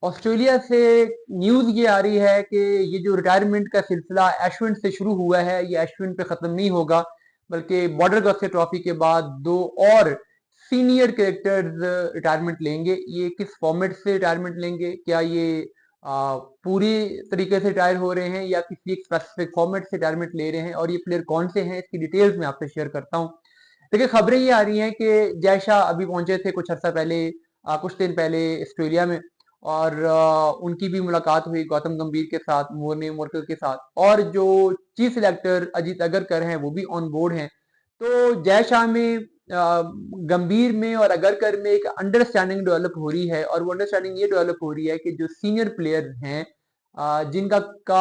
Australia से news ये आ रही है कि ये जो रिटायरमेंट का सिलसिला एशविन से शुरू हुआ है ये एशविन पे खत्म नहीं होगा, बल्कि बॉर्डर गावस्कर ट्रॉफी के बाद दो और सीनियर कैरेक्टर्स रिटायरमेंट लेंगे। ये किस फॉर्मेट से रिटायरमेंट लेंगे, क्या ये पूरी तरीके से रिटायर हो रहे हैं या किसी एक स्पेसिफिक फॉर्मेट से रिटायरमेंट ले रहे हैं और ये प्लेयर कौन से हैं, इसकी डिटेल्स मैं आपसे शेयर करता हूँ। देखिए, खबरें ये आ रही हैं कि जय शाह अभी पहुंचे थे कुछ अर्सा पहले, कुछ दिन पहले ऑस्ट्रेलिया में, और उनकी भी मुलाकात हुई गौतम गंभीर के साथ, मोने मोरकल के साथ, और जो चीफ सिलेक्टर अजीत अगरकर हैं वो भी ऑन बोर्ड हैं। तो जय शाह में, गंभीर में और अगरकर में एक अंडरस्टैंडिंग डेवलप हो रही है, और वो अंडरस्टैंडिंग ये डेवलप हो रही है कि जो सीनियर प्लेयर हैं, जिनका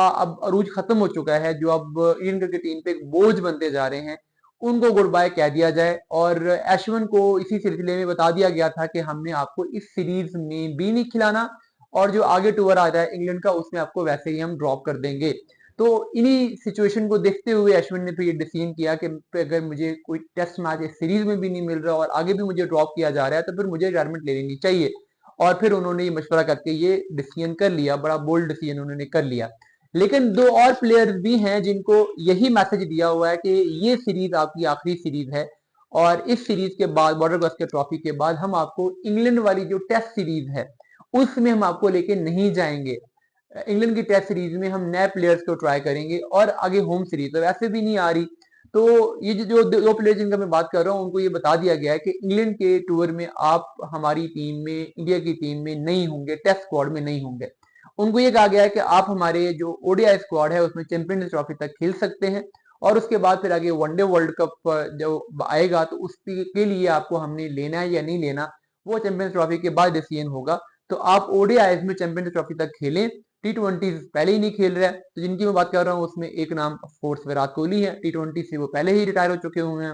अब अरूज खत्म हो चुका है, जो अब इंडियन क्रिकेट टीम पे एक बोझ बनते जा रहे हैं, उनको गुड बाय कह दिया जाए। और एशवन को इसी सिलसिले में बता दिया गया था कि हमने आपको इस सीरीज में भी नहीं खिलाना, और जो आगे टूर आ रहा है इंग्लैंड का उसमें आपको वैसे ही हम ड्रॉप कर देंगे। तो इन्हीं सिचुएशन को देखते हुए अश्विन ने फिर ये डिसीजन किया कि अगर मुझे कोई टेस्ट मैच इस सीरीज में भी नहीं मिल रहा और आगे भी मुझे ड्रॉप किया जा रहा है तो फिर मुझे रिटायरमेंट ले लेनी चाहिए। और फिर उन्होंने ये मशवरा करके ये डिसीजन कर लिया, बड़ा बोल्ड डिसीजन उन्होंने कर लिया। लेकिन दो और प्लेयर्स भी हैं जिनको यही मैसेज दिया हुआ है कि ये सीरीज आपकी आखिरी सीरीज है, और इस सीरीज के बाद, बॉर्डर गावस्कर ट्रॉफी के बाद, हम आपको इंग्लैंड वाली जो टेस्ट सीरीज है उसमें हम आपको लेके नहीं जाएंगे। इंग्लैंड की टेस्ट सीरीज में हम नए प्लेयर्स को ट्राई करेंगे, और आगे होम सीरीज तो वैसे भी नहीं आ रही। तो ये जो दो प्लेयर जिनका मैं बात कर रहा हूँ उनको ये बता दिया गया है कि इंग्लैंड के टूर में आप हमारी टीम में, इंडिया की टीम में नहीं होंगे, टेस्ट स्क्वाड में नहीं होंगे। उनको ये कहा गया है कि आप हमारे जो ओडीआई स्क्वाड है उसमें चैंपियंस ट्रॉफी तक खेल सकते हैं, और उसके बाद फिर आगे वनडे वर्ल्ड कप जो आएगा तो उसके लिए आपको हमने लेना है या नहीं लेना, वो चैंपियंस ट्रॉफी के बाद डिसीजन होगा। तो आप ओडीआई में चैंपियंस ट्रॉफी तक खेलें, टी20 पहले ही नहीं खेल रहा है। तो जिनकी मैं बात कर रहा हूँ उसमें एक नाम ऑफकोर्स विराट कोहली है, टी20 से वो पहले ही रिटायर हो चुके हुए हैं।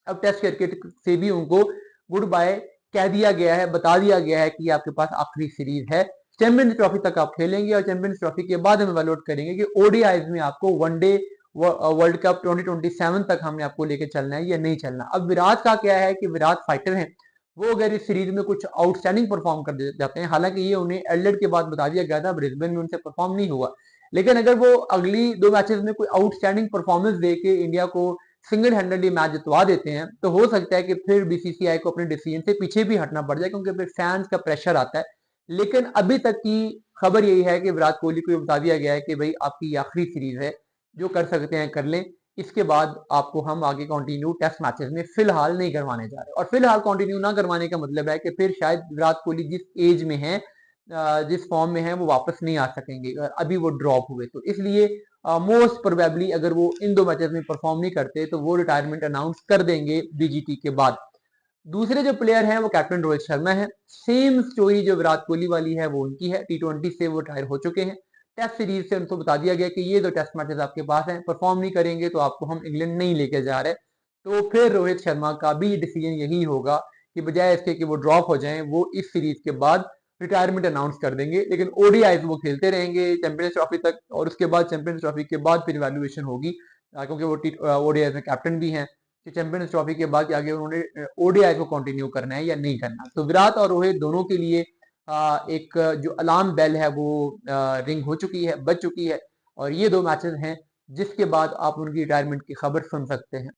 अब टेस्ट क्रिकेट से भी उनको गुड बाय कह दिया गया है, बता दिया गया है कि आपके पास आखिरी सीरीज है, चैंपियंस ट्रॉफी तक आप खेलेंगे, और चैंपियंस ट्रॉफी के बाद हम इवैल्यूएट करेंगे कि ओडीआईज में आपको वनडे वर्ल्ड कप 2027 तक हमने आपको लेके चलना है या नहीं चलना। अब विराट का क्या है कि विराट फाइटर हैं, वो अगर इस सीरीज में कुछ आउटस्टैंडिंग परफॉर्म कर जाते हैं, हालांकि ये उन्हें एडलेड के बाद बता दिया गया था, ब्रिस्बेन में उनसे परफॉर्म नहीं हुआ, लेकिन अगर वो अगली दो मैचेस में कोई आउटस्टैंडिंग परफॉर्मेंस दे के इंडिया को सिंगल हैंडेडली मैच जितवा देते हैं, तो हो सकता है कि फिर बीसीसीआई को अपने डिसीजन से पीछे भी हटना पड़ जाए, क्योंकि फिर फैंस का प्रेशर आता है। लेकिन अभी तक की खबर यही है कि विराट कोहली को बता दिया गया है कि भाई आपकी आखिरी सीरीज है, जो कर सकते हैं कर लें, इसके बाद आपको हम आगे कंटिन्यू टेस्ट मैचेस में फिलहाल नहीं करवाने जा रहे। और फिलहाल कंटिन्यू ना करवाने का मतलब है कि फिर शायद विराट कोहली जिस एज में है, जिस फॉर्म में है, वो वापस नहीं आ सकेंगे अगर अभी वो ड्रॉप हुए। तो इसलिए मोस्ट प्रोबेबली अगर वो इन दो मैचेस में परफॉर्म नहीं करते तो वो रिटायरमेंट अनाउंस कर देंगे बीजीटी के बाद। दूसरे जो प्लेयर हैं वो कैप्टन रोहित शर्मा है। सेम स्टोरी जो विराट कोहली वाली है वो उनकी है, टी20 से वो रिटायर हो चुके हैं। टेस्ट सीरीज से उनको बता दिया गया कि ये दो टेस्ट मैचेस आपके पास हैं, परफॉर्म नहीं करेंगे तो आपको हम इंग्लैंड नहीं लेके जा रहे। तो फिर रोहित शर्मा का भी डिसीजन यही होगा कि बजाय इसके कि वो ड्रॉप हो जाएं, वो इस सीरीज के बाद रिटायरमेंट अनाउंस कर देंगे। लेकिन ओडीआईज वो खेलते रहेंगे चैंपियंस ट्रॉफी तक, और उसके बाद चैंपियंस ट्रॉफी के बाद फिर वैल्यूएशन होगी, क्योंकि वो ओडीआईज में कैप्टन भी हैं, कि चैंपियंस ट्रॉफी के बाद आगे उन्होंने ओडीआई को कंटिन्यू करना है या नहीं करना। तो विराट और रोहित दोनों के लिए एक जो अलार्म बेल है वो रिंग हो चुकी है, बज चुकी है, और ये दो मैचेस हैं जिसके बाद आप उनकी रिटायरमेंट की खबर सुन सकते हैं।